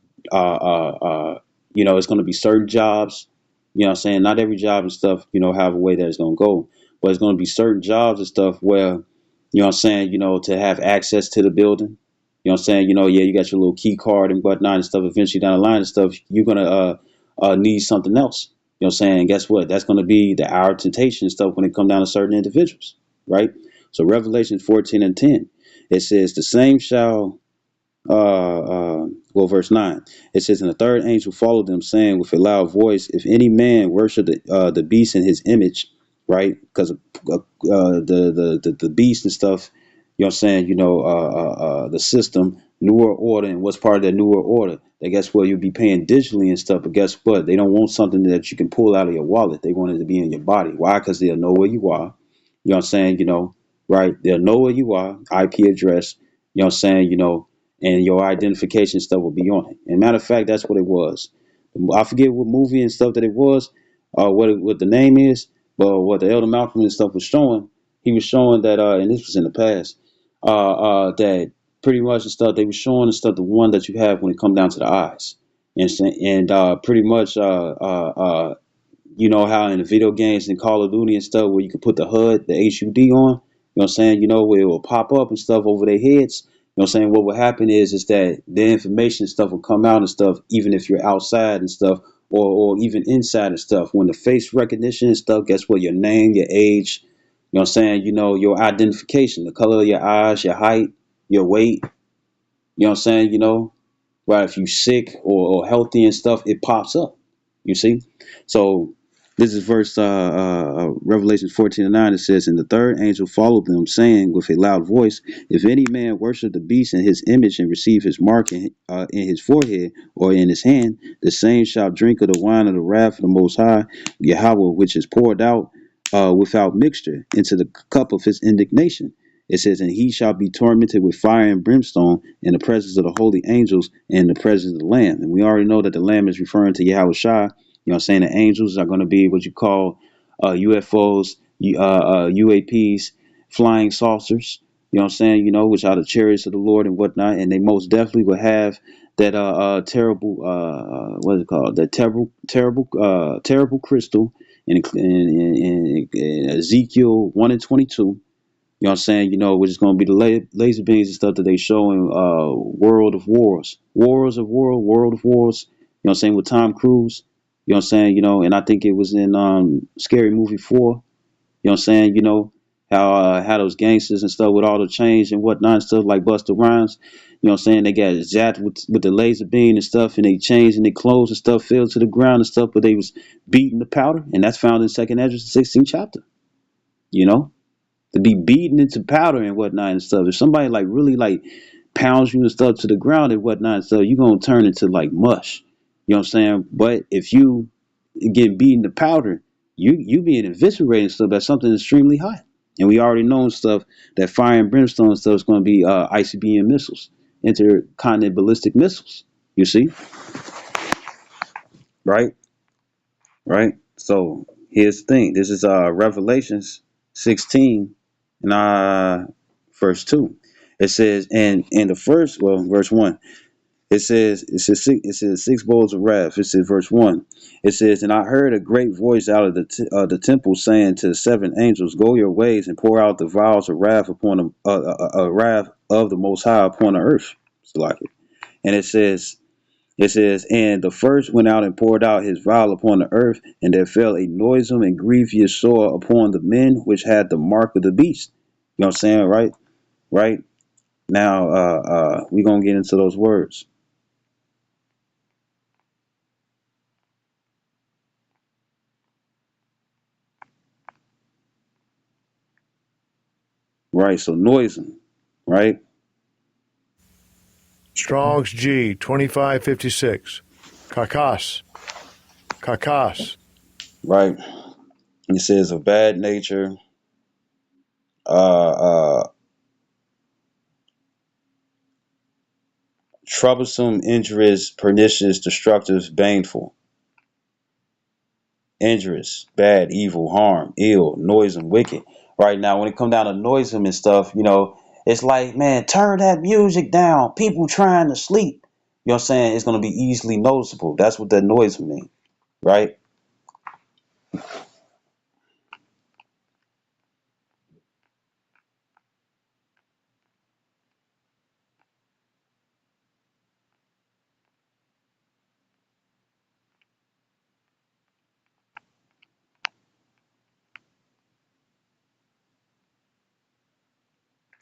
going to be certain jobs. You know what I'm saying? Not every job and stuff. Have a way that it's going to go, but it's going to be certain jobs and stuff where, what I'm saying? To have access to the building. You know what I'm saying? Yeah, you got your little key card and whatnot and stuff. Eventually down the line and stuff, you're gonna need something else. You know what I'm saying? Guess what? That's going to be the hour of temptation stuff when it come down to certain individuals, right? So Revelation 14 and 10, it says, the same shall, verse 9, it says, and the third angel followed them, saying with a loud voice, if any man worship the beast in his image, right? Because the beast and stuff, you know what I'm saying? The system, New World Order, and what's part of that New World Order. That guess what? You'll be paying digitally and stuff, but guess what? They don't want something that you can pull out of your wallet. They want it to be in your body. Why? Because they'll know where you are. You know what I'm saying? Right? They'll know where you are, IP address. You know what I'm saying? And your identification stuff will be on it. And matter of fact, that's what it was. I forget what movie and stuff that it was, what the name is, but what the Elder Malcolm and stuff was showing. He was showing that, and this was in the past, that pretty much the stuff they were showing the stuff, the one that you have when it come down to the eyes, and pretty much you know how in the video games and Call of Duty and stuff where you can put the HUD, the HUD on, you know what I'm saying, where it will pop up and stuff over their heads. You know what I'm saying? What will happen is that the information and stuff will come out and stuff, even if you're outside and stuff, or even inside and stuff. When the face recognition and stuff, guess what? Your name, your age, you know what I'm saying? Your identification, the color of your eyes, your height, your weight, you know what I'm saying? Right? If you sick or healthy and stuff, it pops up. You see? So this is verse Revelation 14 and 9. It says, and the third angel followed them, saying with a loud voice, if any man worship the beast in his image and receive his mark in his forehead or in his hand, the same shall drink of the wine of the wrath of the Most High, Yahweh, which is poured out without mixture into the cup of his indignation. It says, and he shall be tormented with fire and brimstone in the presence of the holy angels and in the presence of the Lamb. And we already know that the Lamb is referring to Yahweh Shai. You know what I'm saying? The angels are going to be what you call UFOs, UAPs, flying saucers. You know what I'm saying? Which are the chariots of the Lord and whatnot. And they most definitely will have that terrible, what is it called? That terrible crystal in Ezekiel 1 and 22. You know what I'm saying? You know, which is going to be the laser beams and stuff that they show in World of Wars, World of Wars. You know what I'm saying, with Tom Cruise. You know what I'm saying? You know, and I think it was in Scary Movie 4. You know what I'm saying? You know how those gangsters and stuff with all the chains and whatnot and stuff like Busta Rhymes. You know what I'm saying? They got zapped with the laser beam and stuff, and they chains and their clothes and stuff fell to the ground and stuff, but they was beating the powder, and that's found in Second Ezra 16th chapter. You know, to be beaten into powder and whatnot and stuff. If somebody like really like pounds you and stuff to the ground and whatnot and stuff, you're gonna turn into like mush. You know what I'm saying? But if you get beaten to powder, you being eviscerated and stuff, that's something extremely hot. And we already know stuff that fire and brimstone stuff is going to be ICBM missiles, intercontinental ballistic missiles. You see, right? Right. So here's the thing. This is Revelations 16 and verse 2. It says, and in the first, well, verse 1. It says six bowls of wrath. It says verse 1. It says, and I heard a great voice out of the temple saying to the seven angels, go your ways and pour out the vials of wrath upon the wrath of the Most High upon the earth. It's like it. And it says, and the first went out and poured out his vial upon the earth, and there fell a noisome and grievous sore upon the men which had the mark of the beast. You know what I'm saying? Right? Right? Now we're gonna get into those words. Right, so noisome, right? Strong's G 2556. Kakas. Kakas. Right. It says of bad nature, uh, uh, troublesome, injurious, pernicious, destructive, baneful, injurious, bad, evil, harm, ill, noisome, wicked. Right now, when it come down to noisome and stuff, you know, it's like, man, turn that music down. People trying to sleep. You know what I'm saying? It's gonna be easily noticeable. That's what that noisome means, right?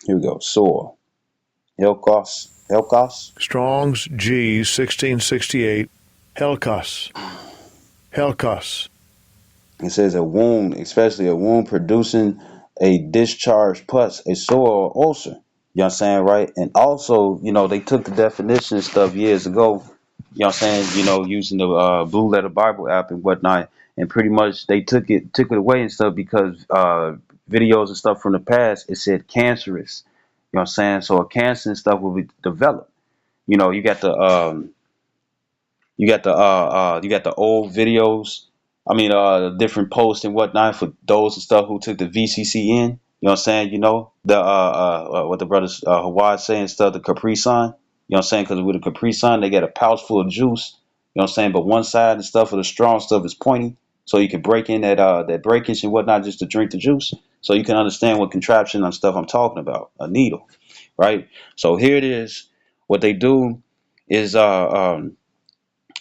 Here we go. Sore. Helkos. Helkos. Strong's G 1668. Helkas. Helkas. It says a wound, especially a wound producing a discharged pus, a sore or ulcer. You know what I'm saying, right? And also, you know, they took the definition and stuff years ago. You know what I'm saying? You know, using the Blue Letter Bible app and whatnot, and pretty much they took it away and stuff because videos and stuff from the past it said cancerous. You know what I'm saying? So a cancer and stuff will be developed. You know, you got the old videos. I mean, different posts and whatnot for those and stuff who took the VCC in. You know what I'm saying? You know the what the brothers Hawaii saying stuff. The Capri Sun. You know what I'm saying? Because with the Capri Sun, they get a pouch full of juice. You know what I'm saying? But one side and stuff of the strong stuff is pointy, so you can break in that breakage and whatnot just to drink the juice. So you can understand what contraption and stuff I'm talking about. A needle, right? So here it is. What they do is here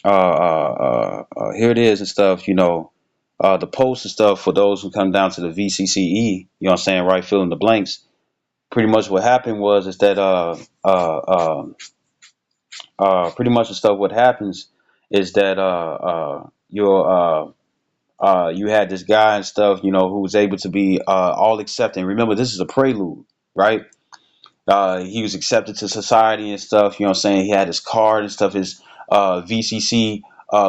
it is and stuff, you know, the posts and stuff for those who come down to the VCCE, you know what I'm saying, right, fill in the blanks. Pretty much what happened was is that pretty much the stuff what happens is that you had this guy and stuff, you know, who was able to be all accepting. Remember, this is a prelude, right? He was accepted to society and stuff. You know what I'm saying? He had his card and stuff, his VCC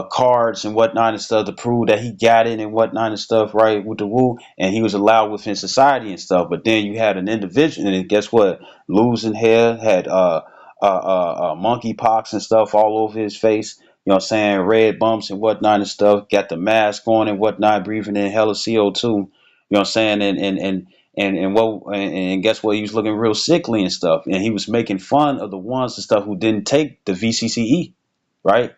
cards and whatnot and stuff to prove that he got it and whatnot and stuff, right? With the woo. And he was allowed within society and stuff. But then you had an individual, and guess what? Losing hair, had monkey pox and stuff all over his face. You know what I'm saying? Red bumps and whatnot and stuff. Got the mask on and whatnot, breathing in hella CO2. You know what I'm saying? And guess what? He was looking real sickly and stuff, and he was making fun of the ones and stuff who didn't take the VCCE, right?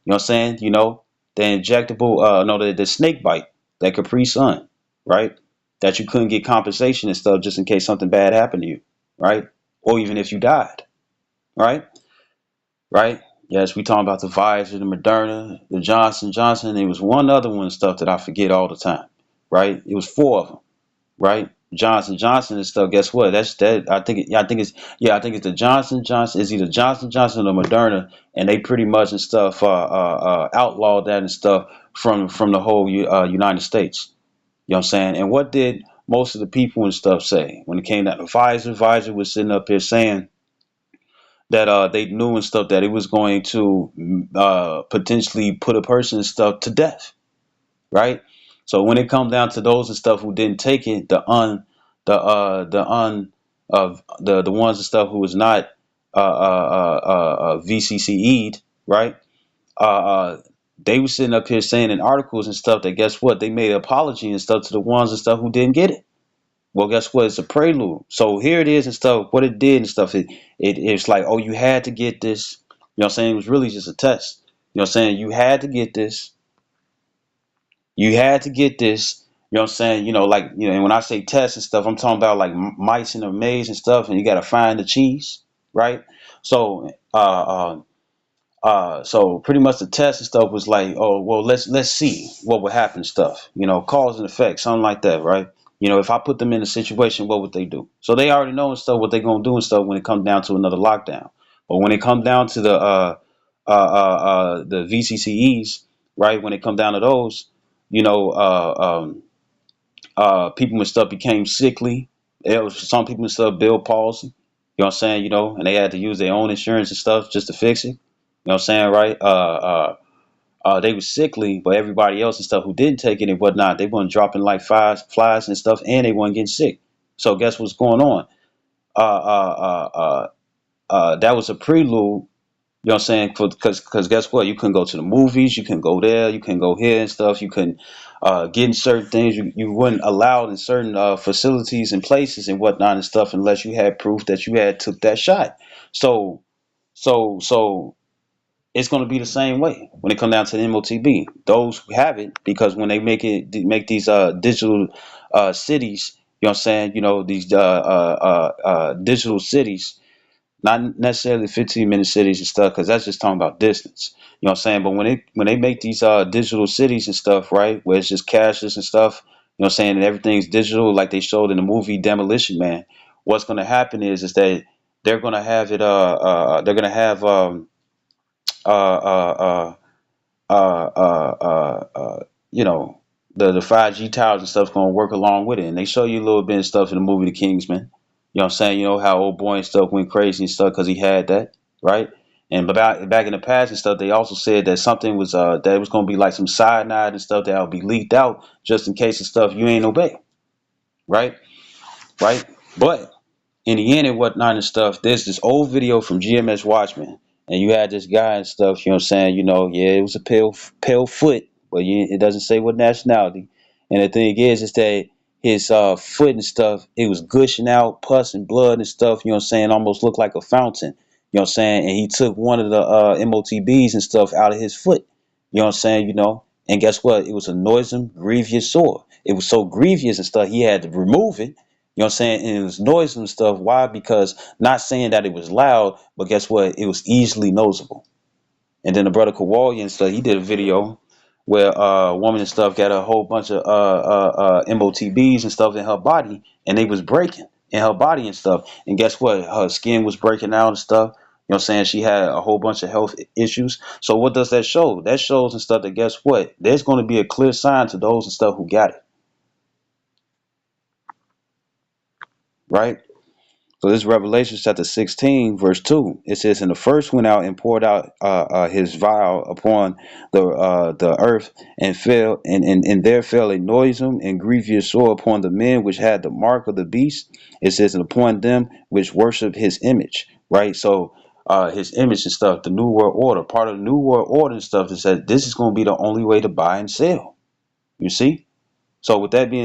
You know what I'm saying? You know, the injectable, no, the snake bite, that Capri Sun, right? that you couldn't get compensation and stuff just in case something bad happened to you, right? Or even if you died, right? Right? Yes, we talking about the Pfizer, the Moderna, the Johnson Johnson. There was one other one and stuff that I forget all the time, right? It was four of them, right? Johnson Johnson and stuff. Guess what? That's that. I think it's the Johnson Johnson. It's either Johnson Johnson or Moderna, and they pretty much and stuff outlawed that and stuff from the whole United States. You know what I'm saying? And what did most of the people and stuff say when it came down to Pfizer? Pfizer was sitting up here saying that they knew and stuff that it was going to potentially put a person and stuff to death, right? So when it comes down to those and stuff who didn't take it, the ones and stuff who was not VCCE'd, right? Uh, uh, they were sitting up here saying in articles and stuff that guess what? They made an apology and stuff to the ones and stuff who didn't get it. Well, guess what? It's a prelude. So here it is and stuff. What it did and stuff. It's like, oh, you had to get this. You know what I'm saying? It was really just a test. You know what I'm saying? You had to get this. You had to get this. You know what I'm saying? Like, and when I say test and stuff, I'm talking about like mice in a maze and stuff, and you got to find the cheese, right? So, so pretty much the test and stuff was like, oh well, let's see what would happen, stuff, cause and effect, something like that, right? If I put them in a situation, what would they do? So they already know and stuff what they're gonna do and stuff when it comes down to another lockdown. But when it comes down to the VCCEs, right? When it comes down to those, you know, people and stuff became sickly. Some people and stuff build palsy. You know what I'm saying? And they had to use their own insurance and stuff just to fix it. You know what I'm saying, right? They were sickly, but everybody else and stuff who didn't take it and whatnot, they weren't dropping like flies and stuff, and they weren't getting sick. So guess what's going on? Uh, uh, that was a prelude. You know what I'm saying? Because guess what? You couldn't go to the movies. You couldn't go there. You couldn't go here and stuff. You couldn't get in certain things. You weren't allowed in certain facilities and places and whatnot and stuff unless you had proof that you had took that shot. So so it's going to be the same way when it comes down to the MOTB. Those who have it, because when they make these digital cities, you know what I'm saying? These digital cities, not necessarily 15-minute cities and stuff, because that's just talking about distance. You know what I'm saying? But when they make these digital cities and stuff, right, where it's just cashless and stuff, you know what I'm saying, and everything's digital, like they showed in the movie Demolition Man. What's going to happen is that they're going to have it. They're going to have uh, uh, uh, uh, you know, the 5G towers and stuff going to work along with it. And they show you a little bit of stuff in the movie The Kingsman. You know what I'm saying? How old boy and stuff went crazy and stuff because he had that, right? And back in the past and stuff, they also said that something was that it was going to be like some cyanide and stuff that would be leaked out just in case of stuff you ain't obey, right? Right? But in the end and whatnot and stuff, there's this old video from GMS Watchmen, and you had this guy and stuff, you know what I'm saying? Yeah, it was a pale foot, but it doesn't say what nationality. And the thing is that his foot and stuff, it was gushing out pus and blood and stuff, you know what I'm saying? Almost looked like a fountain, you know what I'm saying? And he took one of the MOTBs and stuff out of his foot, you know what I'm saying? And guess what? It was a noisome, grievous sore. It was so grievous and stuff, he had to remove it. You know what I'm saying? And it was noisy and stuff. Why? Because not saying that it was loud, but guess what? It was easily noticeable. And then the brother Kowalski and stuff, he did a video where a woman and stuff got a whole bunch of MOTBs and stuff in her body, and they was breaking in her body and stuff. And guess what? Her skin was breaking out and stuff. You know what I'm saying? She had a whole bunch of health issues. So what does that show? That shows and stuff that guess what? There's going to be a clear sign to those and stuff who got it, right? So this Revelation chapter 16, verse 2. It says, "And the first went out and poured out his vial upon the earth, and fell, and there fell a noisome and grievous sore upon the men which had the mark of the beast." It says, "And upon them which worship his image." Right? So his image and stuff, the New World Order, part of the New World Order and stuff, is that this is going to be the only way to buy and sell. You see? So with that being the